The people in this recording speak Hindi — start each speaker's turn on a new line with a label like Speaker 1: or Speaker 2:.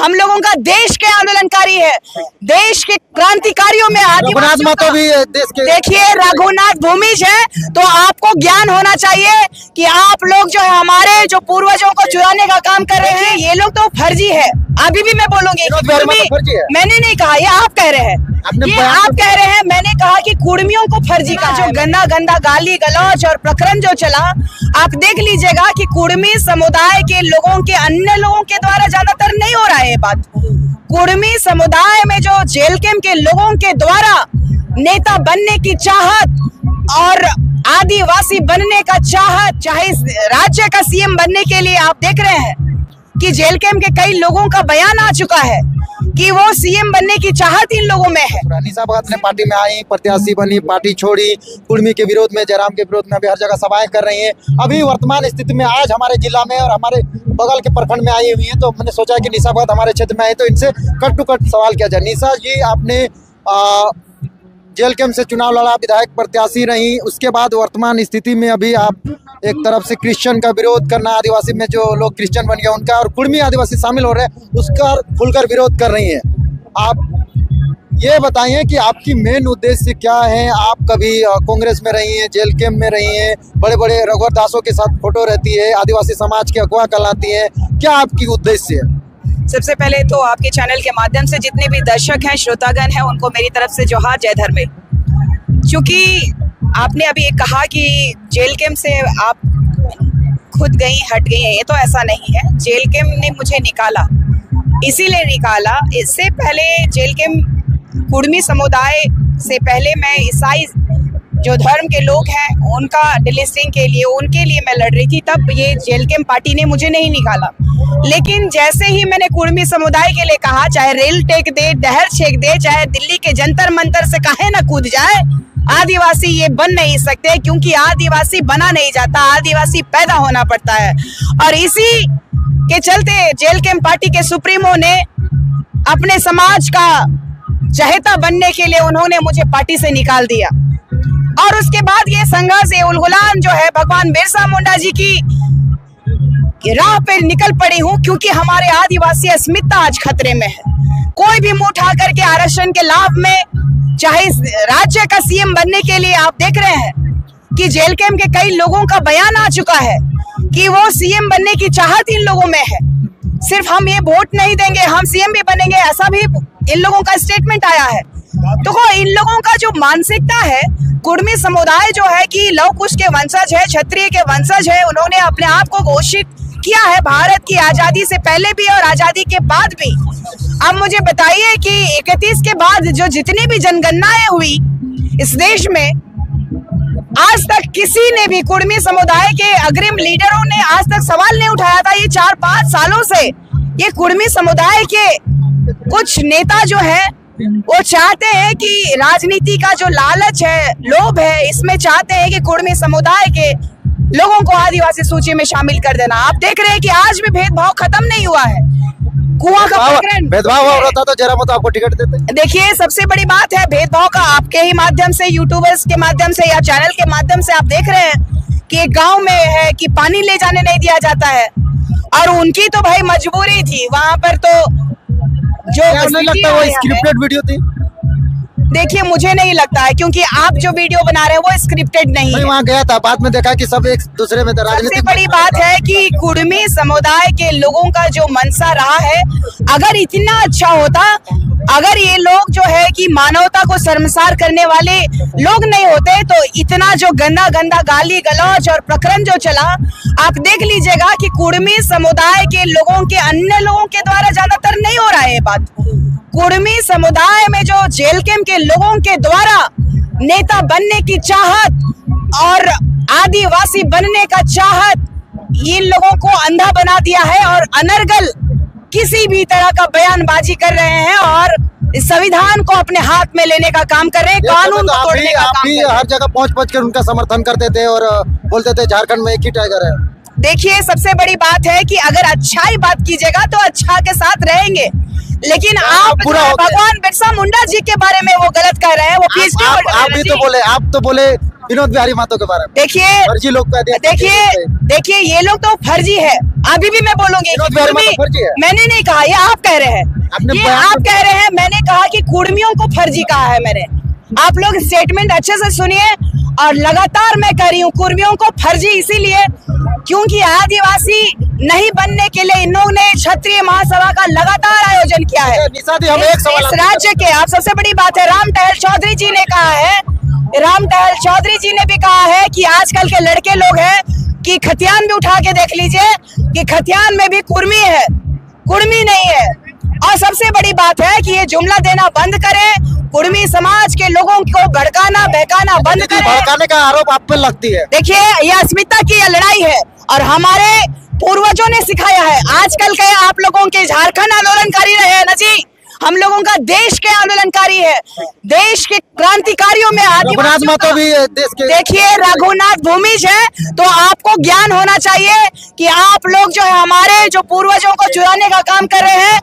Speaker 1: हम लोगों का देश के आंदोलनकारी है, देश के क्रांतिकारियों में
Speaker 2: रघुनाथ महतो भी देश के।
Speaker 1: देखिए रघुनाथ भूमिज है, तो आपको ज्ञान होना चाहिए कि आप लोग जो है हमारे जो पूर्वजों को चुराने का काम कर रहे हैं, ये लोग तो फर्जी है। अभी भी मैं बोलूंगी मैंने नहीं कहा, ये आप कह रहे हैं, ये आप कह रहे हैं। मैंने कहा कि कुर्मियों को फर्जी का जो गंदा गंदा गाली गलौज और प्रकरण जो चला, आप देख लीजिएगा कि कुर्मी समुदाय के लोगों के अन्य लोगों के द्वारा ज्यादातर नहीं हो रहा है ये बात। कुर्मी समुदाय में जो जेल कैंप के लोगों के द्वारा नेता बनने की चाहत और आदिवासी बनने का चाहत, चाहे राज्य का सीएम बनने के लिए आप देख रहे हैं कि जेल कैंप के कई लोगों का बयान आ चुका है कि वो सीएम बनने की चाहत इन लोगों में है।
Speaker 2: निशा भगत ने पार्टी में आई, प्रत्याशी बनी, पार्टी छोड़ी, कुर्मी के विरोध में, जयराम के विरोध में अभी हर जगह सभाएं कर रही हैं। अभी वर्तमान स्थिति में आज हमारे जिला में और हमारे बगल के प्रखंड में आई हुई है, तो मैंने सोचा कि निशा भगत हमारे क्षेत्र में आई तो इनसे कट टू कट सवाल किया जाए। निशा जी, आपने जेल कैंप से चुनाव लड़ा, विधायक प्रत्याशी रही, उसके बाद वर्तमान स्थिति में अभी आप एक तरफ से क्रिश्चियन का विरोध करना, आदिवासी में जो लोग क्रिश्चियन बन गए उनका, और कुर्मी आदिवासी शामिल हो रहे हैं उसका खुलकर विरोध कर रही हैं। आप ये बताइए कि आपकी मेन उद्देश्य क्या है? आप कभी कांग्रेस में रही हैं, जेल कैंप में रही हैं, बड़े बड़े रघुवर दासों के साथ फोटो रहती है, आदिवासी समाज की अगवा कहलाती है, क्या आपकी उद्देश्य है?
Speaker 1: सबसे पहले तो आपके चैनल के माध्यम से जितने भी दर्शक हैं, श्रोतागण हैं, उनको मेरी तरफ से जोहार, जय धर्म। क्योंकि आपने अभी कहा कि जेल कैंप से आप खुद गई हट गई हैं, ये तो ऐसा नहीं है। जेल कैंप ने मुझे निकाला, इसीलिए निकाला। इससे पहले जेल कैंप कुर्मी समुदाय से पहले मैं ईसाई जो धर्म के लोग हैं उनका डिलिस्टिंग के लिए, उनके लिए मैं लड़ रही थी, तब ये जेल कैंप पार्टी ने मुझे नहीं निकाला। लेकिन जैसे ही मैंने कुर्मी समुदाय के लिए कहा, चाहे रेल टेक दे, डहर छेक दे, चाहे दिल्ली के जंतर मंतर से काहे ना कूद जाए, आदिवासी ये बन नहीं सकते, क्योंकि आदिवासी बना नहीं जाता, आदिवासी पैदा होना पड़ता है। और इसी के चलते जेल कैंप पार्टी के सुप्रीमो ने अपने समाज का चहेता बनने के लिए उन्होंने मुझे पार्टी से निकाल दिया। और उसके बाद ये संघर्ष, ये उलगुलान जो है भगवान बिरसा मुंडा जी की राह पे निकल पड़ी हूँ, क्योंकि हमारे आदिवासी अस्मिता आज खतरे में है। कोई भी मुंह उठा करके आरक्षण के लाभ में, चाहे राज्य का सीएम बनने के लिए, आप देख रहे हैं कि जेल कैंप के कई लोगों का बयान आ चुका है कि वो सीएम बनने की चाहत इन लोगों में है। सिर्फ हम ये वोट नहीं देंगे, हम सीएम भी बनेंगे, ऐसा भी इन लोगों का स्टेटमेंट आया है। तो इन लोगों का जो मानसिकता है, कुर्मी समुदाय जो है कि लव कुश के वंशज है, क्षत्रिय के वंशज है, उन्होंने अपने आप को घोषित किया है भारत की आजादी से पहले भी और आजादी के बाद भी। अब मुझे बताइए कि 31 के बाद जो जितनी भी जनगणनाएं हुई इस देश में, आज तक किसी ने भी, कुर्मी समुदाय के अग्रिम लीडरों ने आज तक सवाल नहीं उठाया था। ये 4-5 सालों से ये कुर्मी समुदाय के कुछ नेता जो है वो चाहते हैं कि राजनीति का जो लालच है, लोभ है, इसमें चाहते हैं कि कुर्मी समुदाय के लोगों को आदिवासी सूची में शामिल कर देना। आप देख रहे हैं कि आज भी भेदभाव खत्म नहीं हुआ है। कुआं का प्रकरण, भेदभाव
Speaker 2: हो रहा तो जरा मत आपको टिकट देते।
Speaker 1: देखिए सबसे बड़ी बात है भेदभाव का, आपके ही माध्यम से, यूट्यूबर्स के माध्यम से या चैनल के माध्यम से आप देख रहे हैं कि एक गांव में है कि पानी ले जाने नहीं दिया जाता है, और उनकी तो भाई मजबूरी थी वहां पर। तो जो
Speaker 2: नहीं लगता वो स्क्रिप्टेड वीडियो थी?
Speaker 1: देखिए मुझे नहीं लगता है, क्योंकि आप जो वीडियो बना रहे हैं वो स्क्रिप्टेड नहीं है।
Speaker 2: वहाँ गया था, बाद में देखा कि सब एक दूसरे में।
Speaker 1: सबसे बड़ी बात है कि कुर्मी समुदाय के लोगों का जो मनसा रहा है, अगर इतना अच्छा होता, अगर ये लोग जो है कि मानवता को शर्मसार करने वाले लोग नहीं होते, तो इतना जो गंदा गंदा गाली गलौज और प्रकरण जो चला, आप देख लीजिएगा कि कुर्मी समुदाय के लोगों के अन्य लोगों के द्वारा ज्यादातर नहीं हो रहा है ये बात। कुर्मी समुदाय में जो जेल कैंप के लोगों के द्वारा नेता बनने की चाहत और आदिवासी बनने का चाहत, इन लोगों को अंधा बना दिया है और अनर्गल किसी भी तरह का बयानबाजी कर रहे हैं और संविधान को अपने हाथ में लेने का काम कर रहे हैं, कानून को तोड़ने का काम कर रहे हैं।
Speaker 2: हर जगह पहुंच कर उनका समर्थन करते थे और बोलते थे झारखंड में एक ही टाइगर है।
Speaker 1: देखिए सबसे बड़ी बात है कि अगर अच्छा ही बात कीजिएगा तो अच्छा के साथ रहेंगे, लेकिन आप भगवान बिरसा मुंडा जी के बारे में वो गलत कह रहे हैं। वो
Speaker 2: आप भी तो बोले विनोद बिहारी महतो के बारे में।
Speaker 1: देखिए
Speaker 2: फर्जी लोग कहते हैं।
Speaker 1: देखिए ये लोग तो फर्जी है, अभी भी मैं बोलूंगी
Speaker 2: विनोद बिहारी महतो फर्जी है।
Speaker 1: मैंने नहीं कहा, ये आप कह रहे हैं,
Speaker 2: आपने
Speaker 1: ये
Speaker 2: बयान
Speaker 1: आप
Speaker 2: तो-
Speaker 1: कह रहे हैं। मैंने कहा कि कुर्मियों को फर्जी कहा है मैंने। आप लोग स्टेटमेंट अच्छे से सुनिए। और लगातार मैं कह रही हूँ कुर्मियों को फर्जी इसीलिए क्योंकि आदिवासी नहीं बनने के लिए इन लोगों ने क्षत्रिय महासभा का लगातार आयोजन किया है।
Speaker 2: निशा दी, हम एक सवाल
Speaker 1: इस राज्य के, आप सबसे बड़ी बात है, राम टहल चौधरी जी ने कहा है, राम टहल चौधरी जी ने भी कहा है कि आजकल के लड़के लोग हैं कि खतियान भी उठा के देख लीजिए कि खतियान में भी कुर्मी है, कुर्मी नहीं है। और सबसे बड़ी बात है कि ये जुमला देना बंद करें, कुर्मी समाज के लोगों को भड़काना बहकाना बंद करें।
Speaker 2: भड़काने का आरोप आप पे लगती है।
Speaker 1: देखिए ये अस्मिता की ये लड़ाई है और हमारे पूर्वजों ने सिखाया है। आजकल के आप लोगों के झारखंड आंदोलनकारी रहे हैं ना जी, हम लोगों का देश के आंदोलनकारी है, देश के क्रांतिकारियों में
Speaker 2: रघुनाथ
Speaker 1: आदिवासियों
Speaker 2: महतो
Speaker 1: का-
Speaker 2: भी देश के।
Speaker 1: देखिए रघुनाथ भूमिज है, तो आपको ज्ञान होना चाहिए कि आप लोग जो है हमारे जो पूर्वजों को चुराने का काम कर रहे हैं